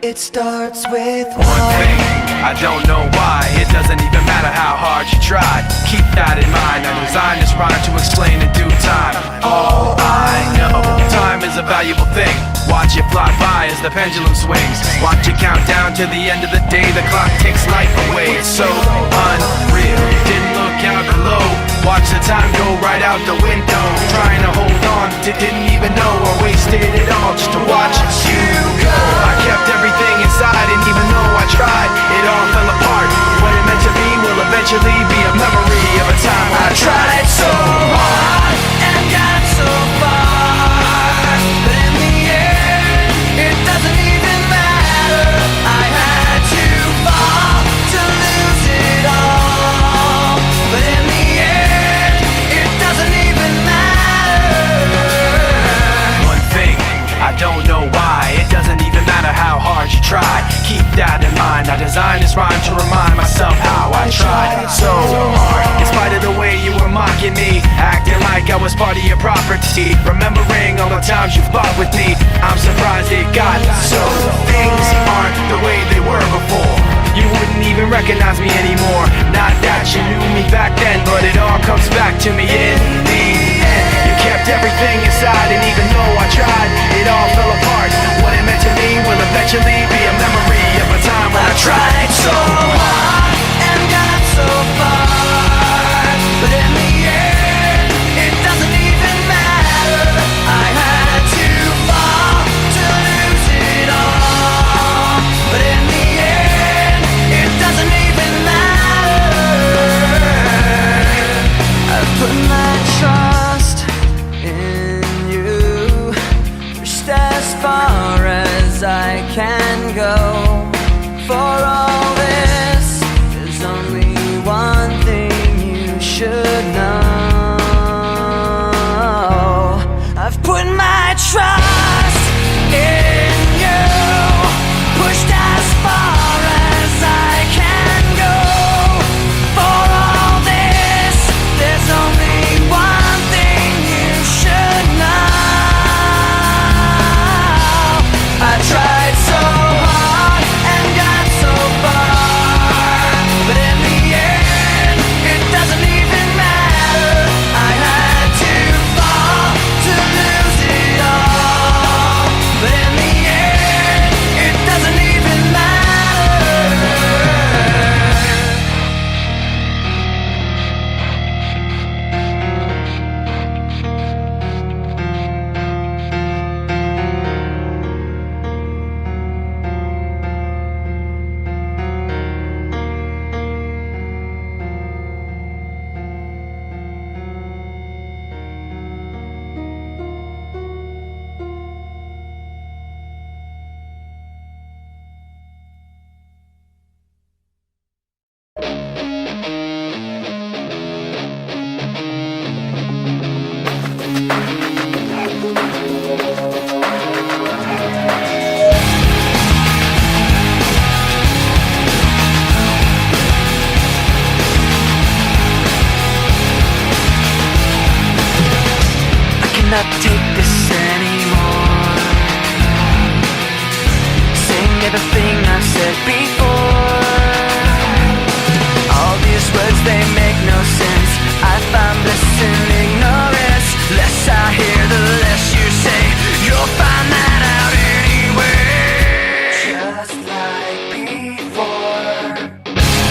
It starts with one thing, I don't know why. It doesn't even matter how hard you try. Keep that in mind, I designed this rhyme to explain in due time. All I know, time is a valuable thing. Watch it fly by as the pendulum swings. Watch it count down to the end of the day. The clock takes life away, it's so unreal. Didn't look out below, watch the time go right out the window. Trying to hold on to didn't even know I wasted it all just to watch you go. I kept everything inside, and even though I tried, it all fell apart. What it meant to be will eventually be a memory of a time when I tried so hard and got so far, but in the end, it doesn't even matter. I had to fall to lose it all, but in the end, it doesn't even matter. One thing, I don't know why. It doesn't even matter how hard you try. Keep that in mind, I designed this rhyme to remind myself how I tried so hard. In spite of the way you were mocking me, acting like I was part of your property, remembering all the times you fought with me, I'm surprised it got so. Things aren't the way they were before. You wouldn't even recognize me anymore. Not that you knew me back then, but it all comes back to me in the end. You kept everything inside, and even though I tried, it all fell apart. What it meant to me will eventually be a memory of a time when I tried so hard and got so far, but in the end, it doesn't even matter. I had to fall to lose it all, but in the end, it doesn't even matter. I've put my trust in you, pushed as far as I can go. For all this, there's only one thing you should know. I've put my trust in you, pushed as far as I can go. For all this, there's only one thing you should know. I tried so hard and got so far, but in the end, it doesn't even matter. I had to fall to lose it all, but in the end, it doesn't even matter. I cannot take this anymore, saying everything I've said before. All these words, they make no sense. I find bliss in ignorance. Less I hear, the less you say. You'll find that out anyway. Just like before.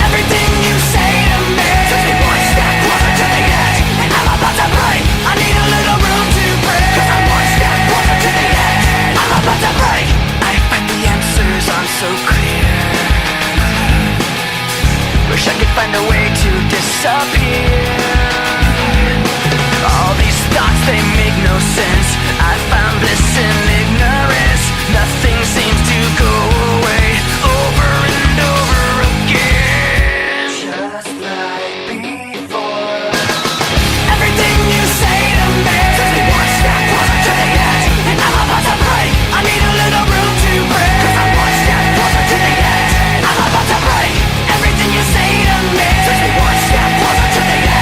Everything you say to me takes me one step closer to the edge, and I'm about to break. I need a little room to breathe, 'cause I'm one step closer to the edge. I'm about to break. I find the answers aren't so clear. Wish I could find a way to disappear. All these thoughts, they make no sense. I found bliss in ignorance. Nothing seems to go away. Over and over again. Just like before. Everything you say to me takes me one step closer to the edge, and I'm about to break. I need a little room to breathe, 'cause I'm one step closer to the edge. I'm about to break. Everything you say to me takes me one step closer to the edge.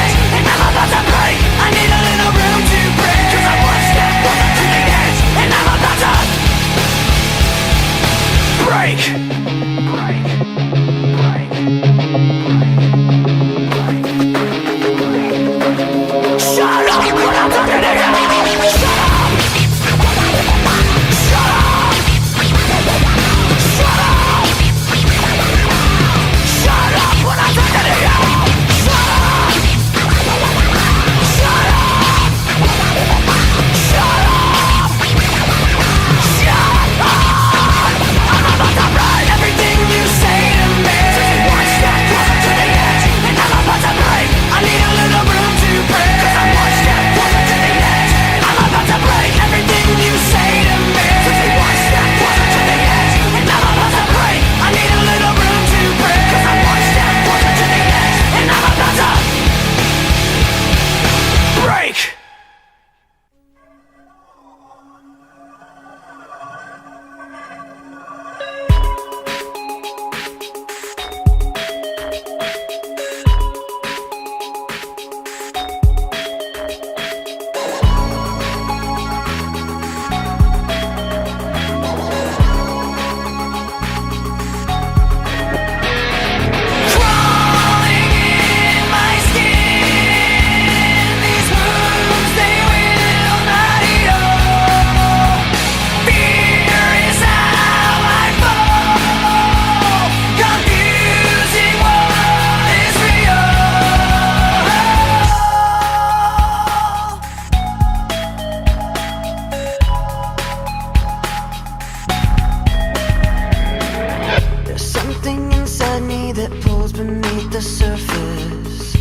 the surface,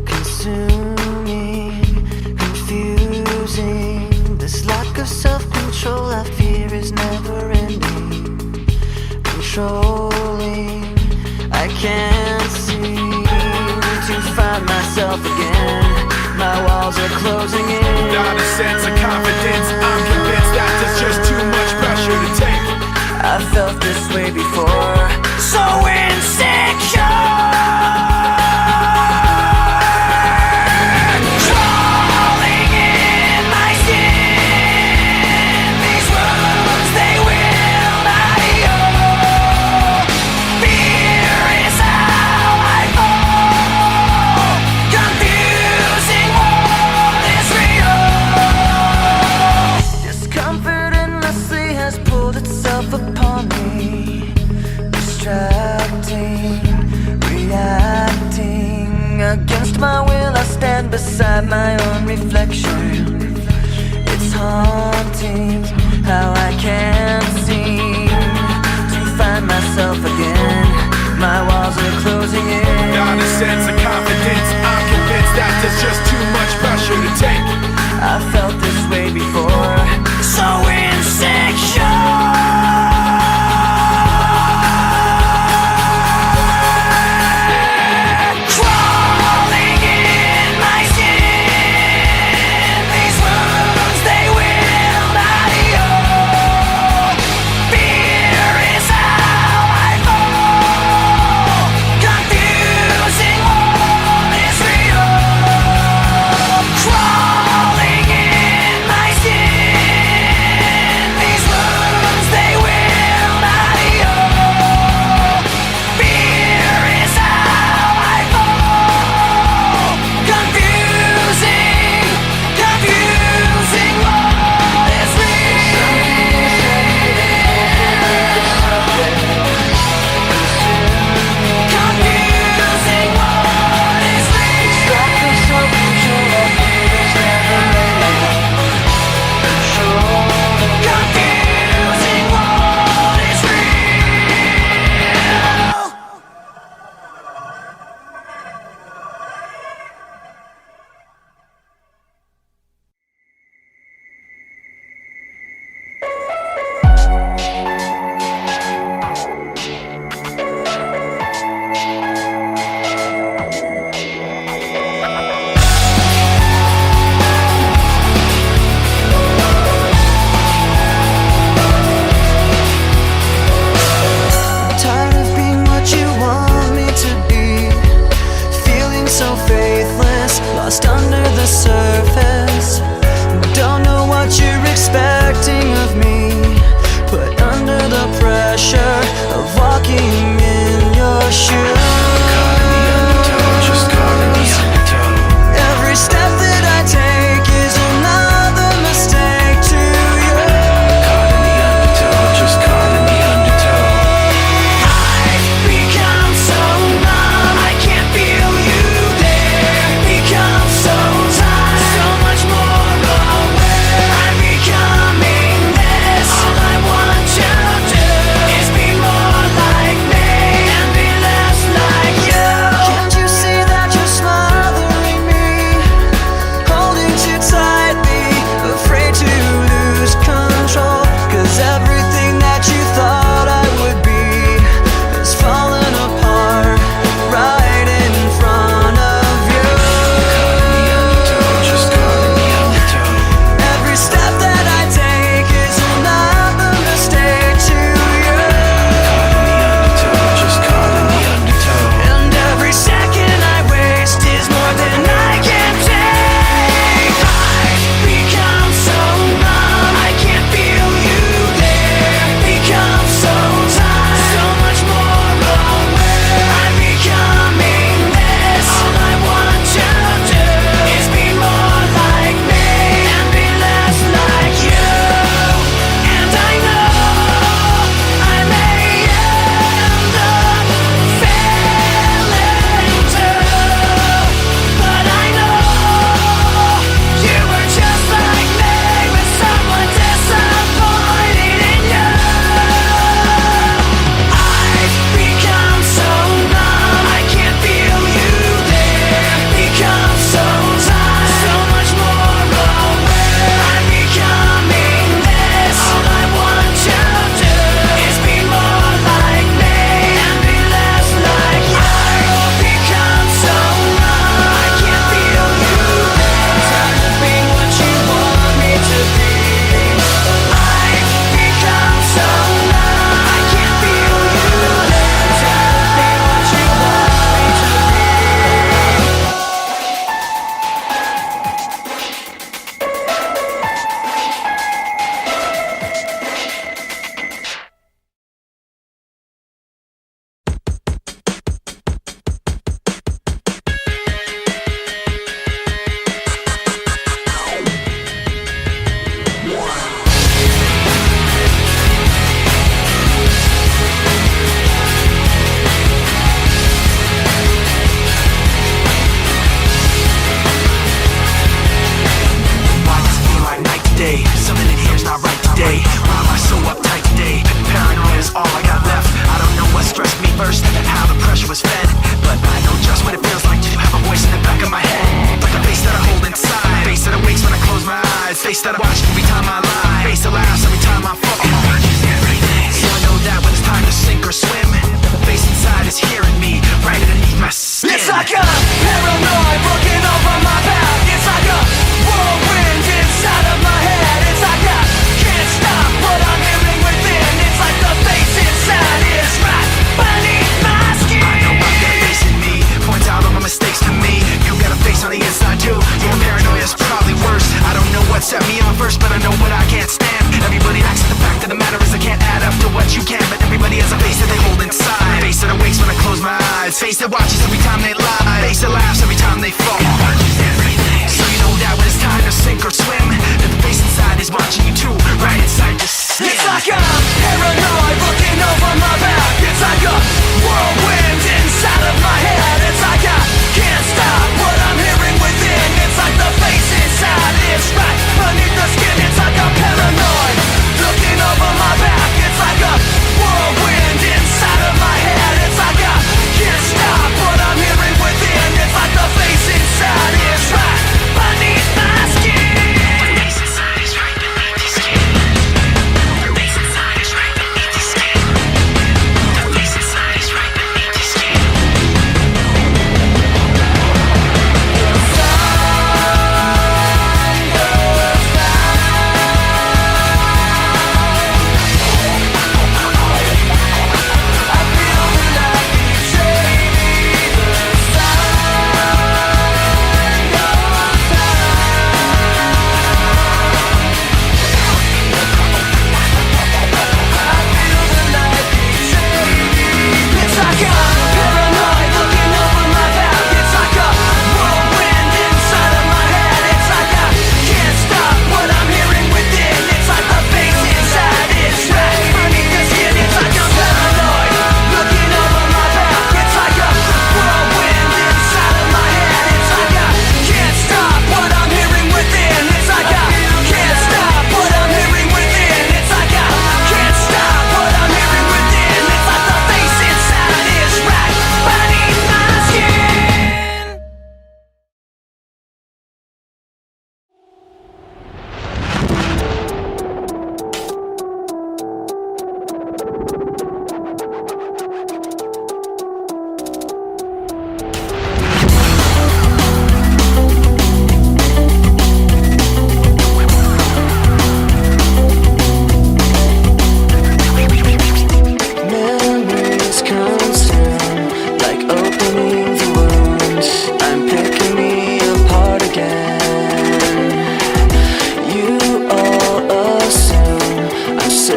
consuming, confusing. This lack of self-control I fear is never ending, controlling. I can't seem to find myself again. My walls are closing in. Not a sense of confidence, I'm convinced that there's just too much pressure to take. I felt this way before, so insecure. Crawling in my skin, these wounds they will not heal. Fear is how I fall, confusing what is real. Discomfort endlessly has pulled itself upon me, distracting, reacting. Against my will I stand beside my own reflection. It's haunting how I can't seem to find myself again. My walls are closing in. Not a sense of confidence, I'm convinced that there's just too much pressure to take. I felt this way before, so insecure. Crawling in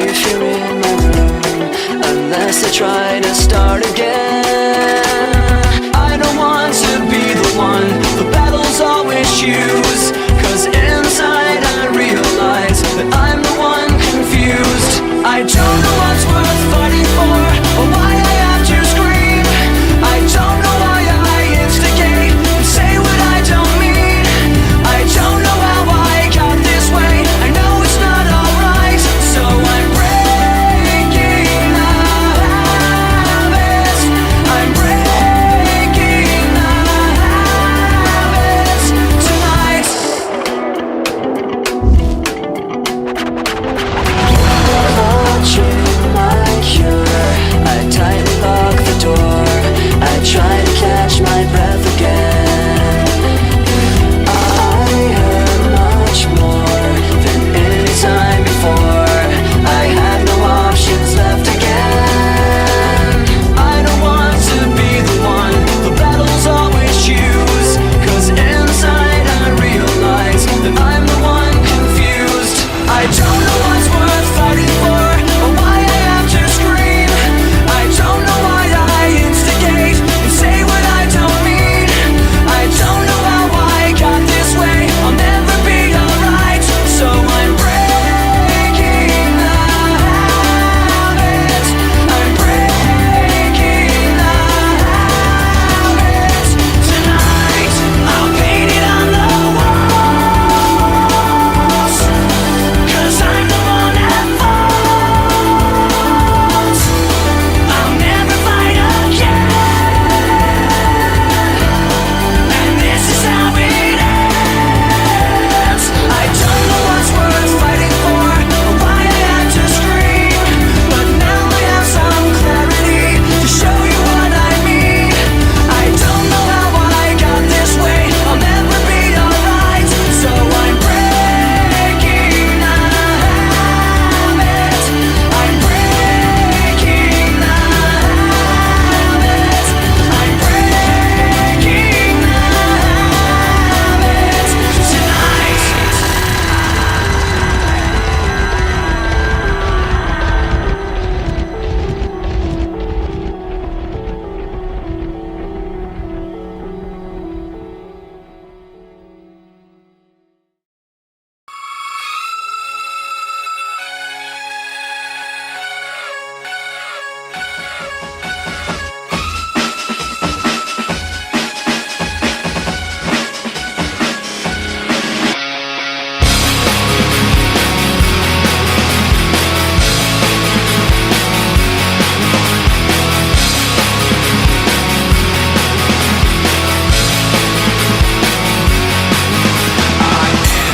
if you're in my room, unless I try to start again. I don't want to be the one the battles always choose, 'cause inside I realize that I'm the one confused. I don't know what's worth fighting for, or why I have to scream. I don't know why I instigate and say what I don't mean. I don't know how I got this way, I know it's not alright, so I'm breaking the habits. I'm breaking the habits tonight. Watching my cure, I tightly lock the door. I try to catch my breath again. I hurt much more than any time before. I had no options left again. I don't want to be the one the battles always choose, 'cause inside I realize that I'm the one confused. I don't know what's worth fighting for, or why I have to scream. I don't know why I instigate and say what I don't mean. I don't know how I got this way, I'll never be alright, so I'm breaking the habits. I'm breaking the habits tonight. I'll paint it on the walls, 'cause I'm the one that falls. I'll never fight again, and this is how it ends. I don't know what's worth fighting for, or why I had to scream, but now I have some clarity to show you what I mean. I don't know how I got this way, I'll never be alright, so I'm breaking the habit. I'm breaking the habit. I'm breaking the habit tonight.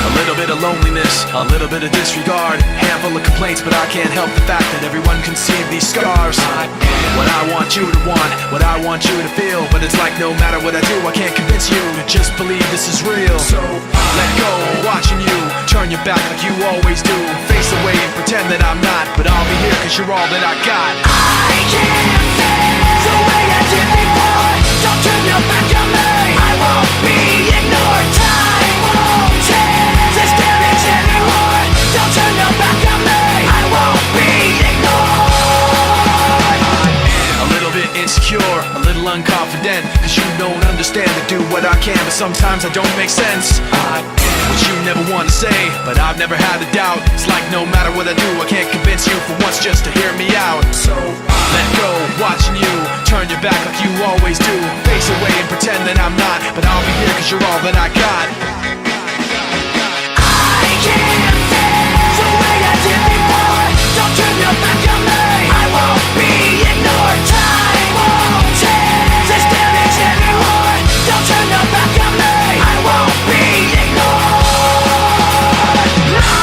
A little bit of loneliness, a little bit of disregard, handful of complaints, but I can't help the fact that everyone can see these scars. What I want you to want, what I want you to feel, but it's like no matter what I do, I can't convince you to just believe this is real. So let go, watching you turn your back like you always do, face away and pretend that I'm not, but I'll be here 'cause you're all that I got. I can't feel the way I did before. Don't turn your back on me, I won't be ignored. Time won't change this damage anymore. Don't turn your back on me, I won't be ignored. A little bit insecure, a little unconfident, 'cause you don't understand to do what I can, but sometimes I don't make sense. What you never want to say, but I've never had a doubt. It's like no matter what I do, I can't convince you for once just to hear me out. So let go, watching you turn your back like you always do, face away and pretend that I'm not, but I'll be here 'cause you're all that I got. I can't feel the way I did before. Don't turn your back on me, I won't be ignored. Time won't change this damage anymore. Don't turn your back on me, I won't be ignored. No,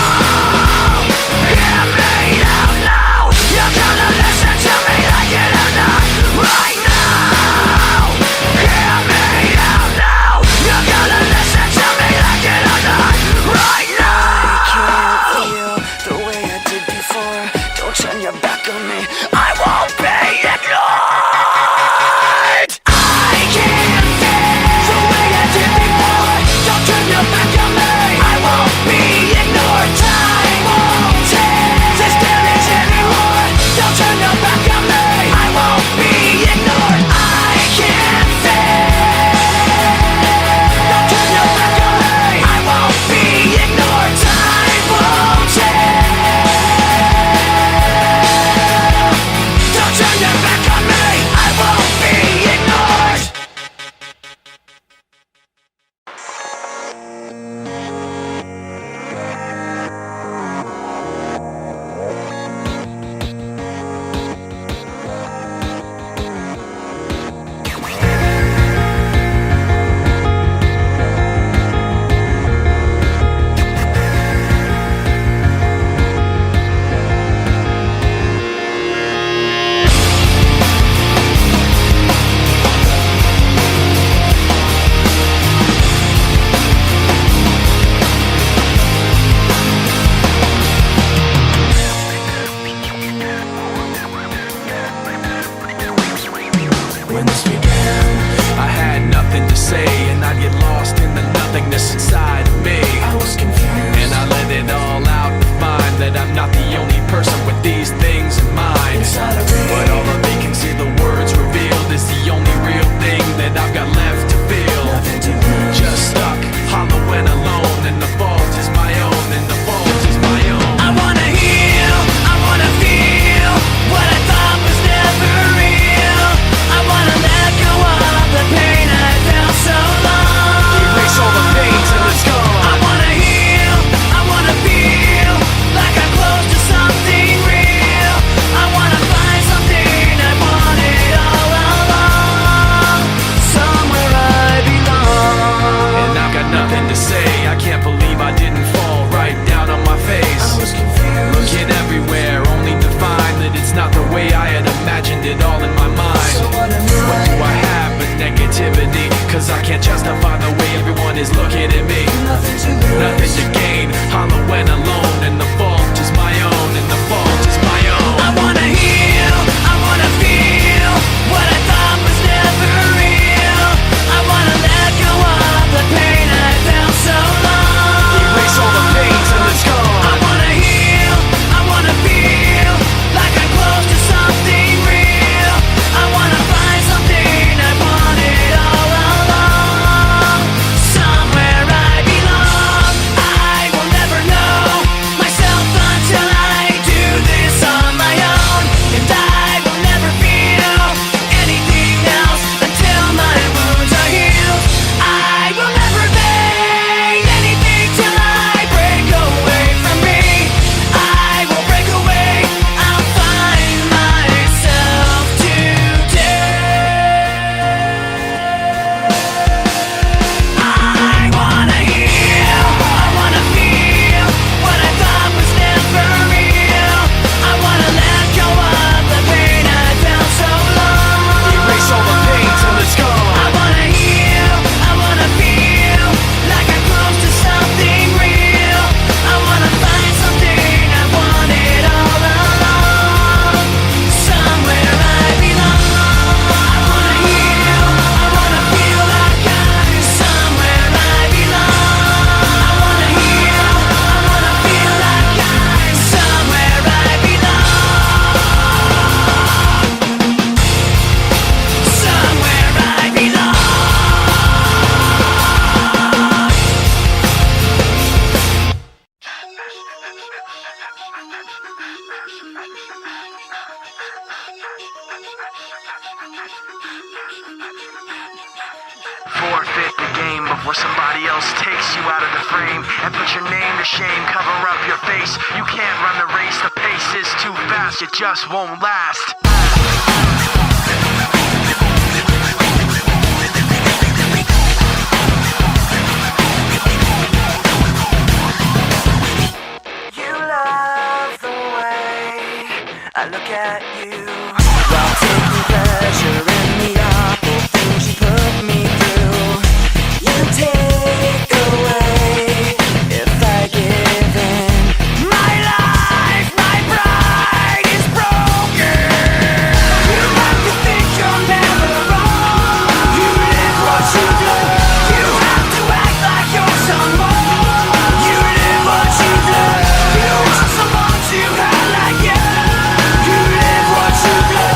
hear me out now. You're gonna listen to me like it or not right now. Hear me out now. You're gonna listen to me like it or not right now. I can't feel the way I did before. Don't turn your back on me, I won't be ignored. I can't feel the way I did before. Don't turn your back on me, I won't be ignored. Time won't change this damage darkness inside of me. I was confused, and I let it all out to find that I'm not the only person with these things in mind. inside of me. But all the vacancy the words revealed is the only real thing that I've got left to feel. Nothing to lose. Just stuck, hollow and alone, and the fault is my own, and the fault is my own. I wanna heal, I wanna feel what I thought was never real. I wanna let go of the pain I felt so long. Erase all the pain till it's gone. I wanna heal, I wanna feel like I'm close to something real. I wanna find something I wanted all along, somewhere I belong. And I've got nothing to say, I can't believe I didn't fall right down on my face. I was confused, Looking everywhere, only to find that it's not the way I had imagined it all in my mind. so what am What do I have but negativity? Cause I can't justify the way everyone is looking at me. Nothing to lose. Nothing to gain, hollow and alone, and the fault is my own, and the fault is my own. I wanna heal, I wanna feel what I thought was never real. I wanna let go of the pain I felt so long. Erase all the pain till it's I gone. wanna heal, I wanna feel like I'm close to something real. I wanna find something I wanted all along, somewhere I belong. I will never know myself until I do this on my own, and I will never feel anything else until my wounds are healed. I will never make anything till I break away from me. I will break away, I'll find myself today. I wanna heal, I wanna feel what I thought was never real. I wanna let go of the pain I felt so long. Erase all the pain till it's I gone. wanna heal, I wanna feel like I'm close to something real. I wanna find something I wanted all along, somewhere I belong. I wanna heal, I wanna feel like I'm somewhere I belong. I wanna heal, I wanna feel like I'm somewhere I belong. Somewhere I belong. Forfeit the game before somebody else takes you out of the frame and put your name to shame, cover up your face. You can't run the race, the pace is too fast, it just won't last. You love the way I look at you while taking pleasure in the awful things you put me through. You take away if I give in. My life, my pride is broken. You have to think you're never wrong. You live what you do. You have to act like you're someone. You live what you do. You want someone to have like you. You live what you do.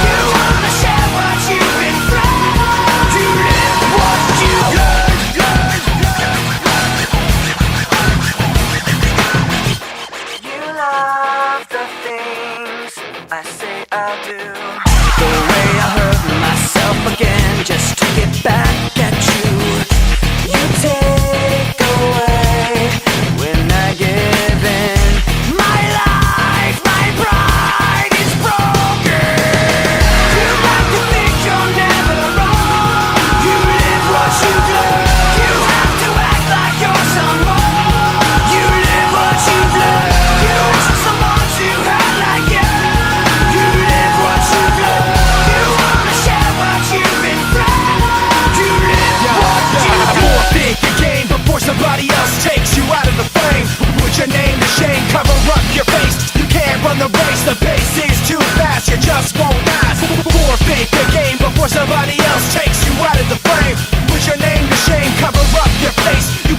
You wanna share what you've been through. You live what you do. You love the things I say I'll do. The way I hurt myself again just to get back at you. You take away when I give in. My life, my pride is broken. You have to think you're never wrong. You live what you do. You have to act like you're someone. You live what you do. You want someone to have like you. You live what you do. You wanna share what you've been through. You live what you do. Forfeit the game before somebody else takes you out of the frame. Put your name to shame, cover up your face. You can't run the race, the pace is too fast, you just won't last. Forfeit the game before somebody else takes you out of the frame. Put your name to shame, cover up your face. You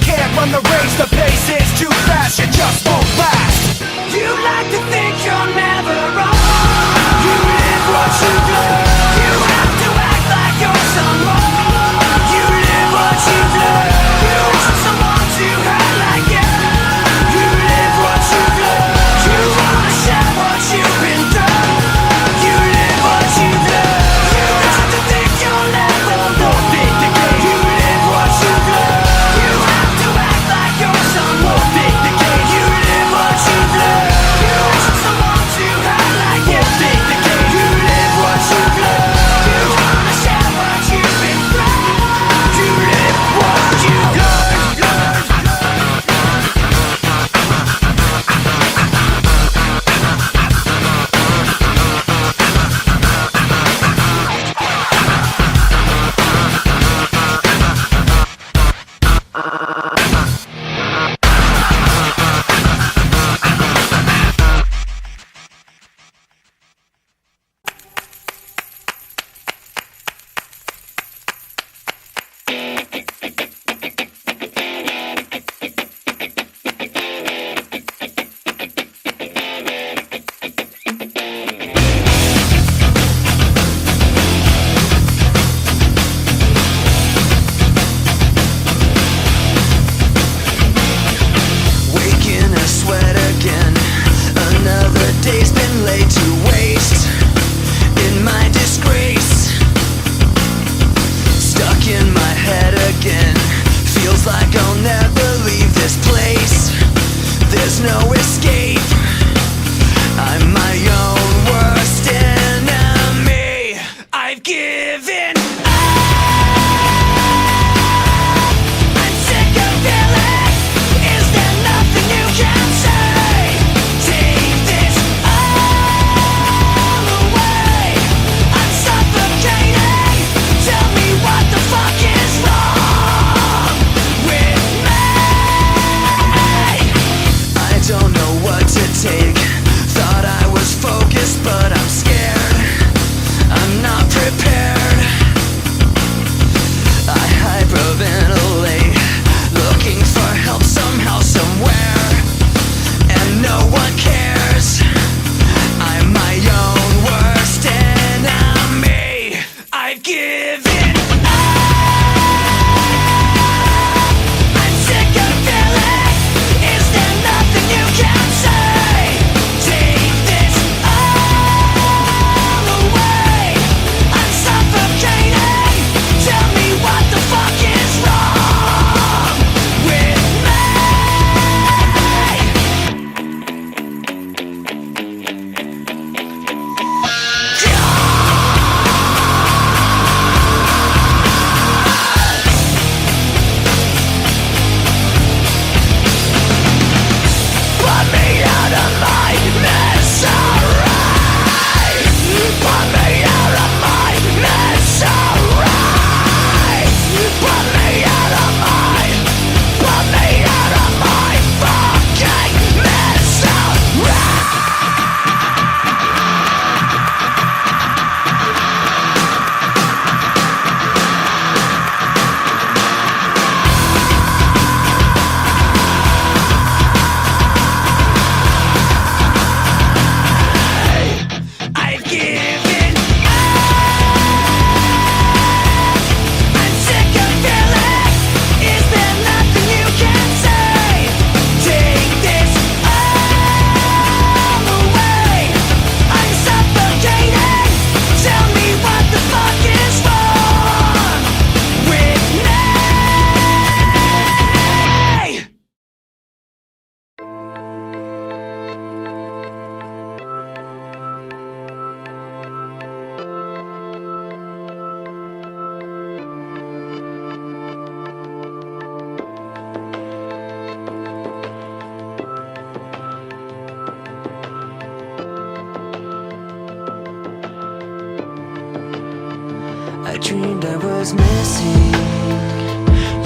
I dreamed I was missing.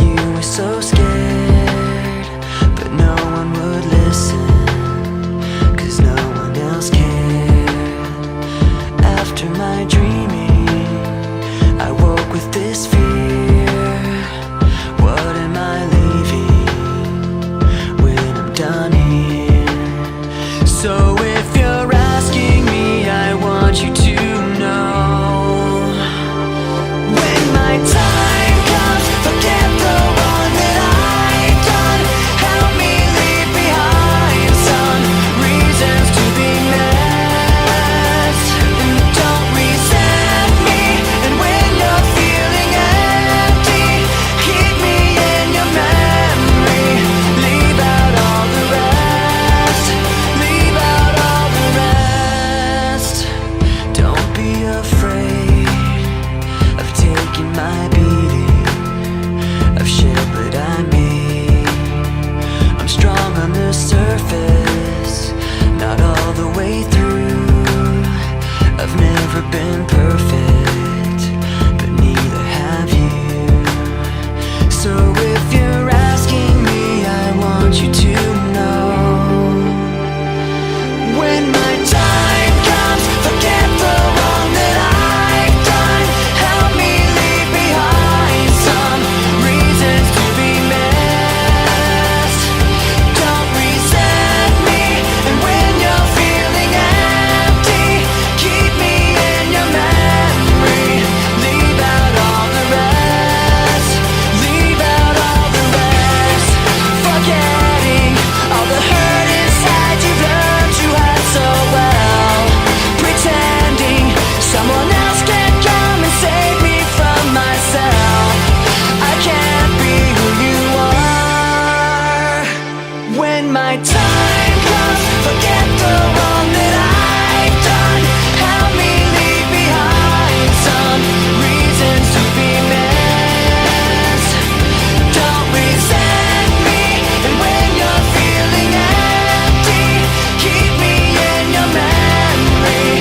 You were so scared, but no one would listen, 'cause no one else cared. After my dreaming, I woke with this fear. What am I leaving when I'm done here? So if you're asking me, I want you to know, when my time comes, forget the wrong that I've done. Help me leave behind some reasons to be missed. And don't resent me. And when you're feeling empty, keep me in your memory. Leave out all the rest. Leave out all the rest. Don't be afraid of taking my beating, of shit that I made. I'm strong on the surface, not all the way through. I've never been perfect, but neither have you. So if you're asking me, I want you to know, when my time comes, forget the wrong that I've done. Help me leave behind some reasons to be missed. Don't resent me. And when you're feeling empty, keep me in your memory. Leave out all the rest. Leave out all the rest. Forgetting all the hurt inside you've learned you had so well. Pretending someone else can come and save me from myself. I can't be who you are. When my time comes, forget the wrong that I've done. Help me leave behind some reasons to be missed. Don't resent me. And when you're feeling empty, keep me in your memory.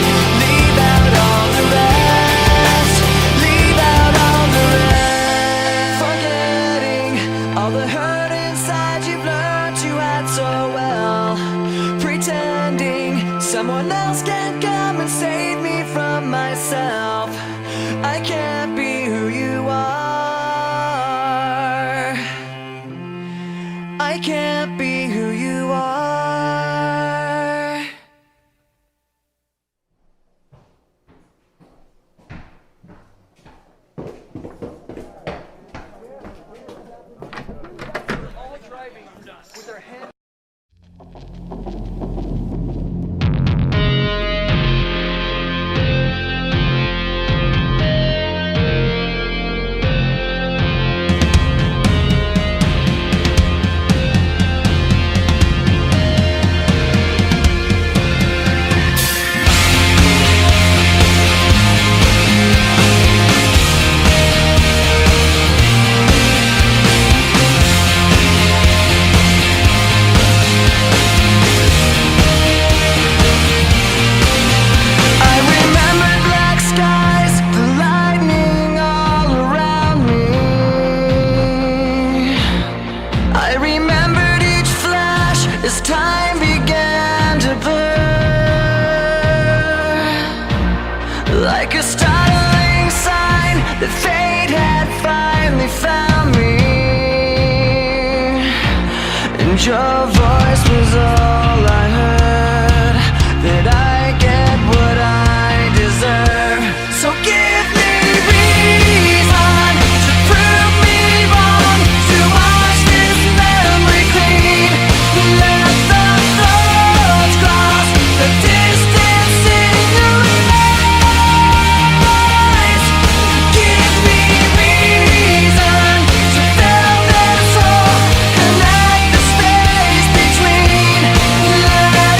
Leave out all the rest. Leave out all the rest. Forgetting all the hurt inside you've learned you had so well. Pretending someone else can come and save me from myself. I can't be who you are. I can't be who you are. I remembered black skies, the lightning all around me. I remembered each flash as time began to blur, like a startling sign that fate had finally found me. And your voice was all I heard, that I get what I deserve. So give me reason to prove me wrong, to wash this memory clean. Let the thoughts cross the distance in your eyes. Give me reason to fill this hole, connect the space between. Let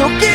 So give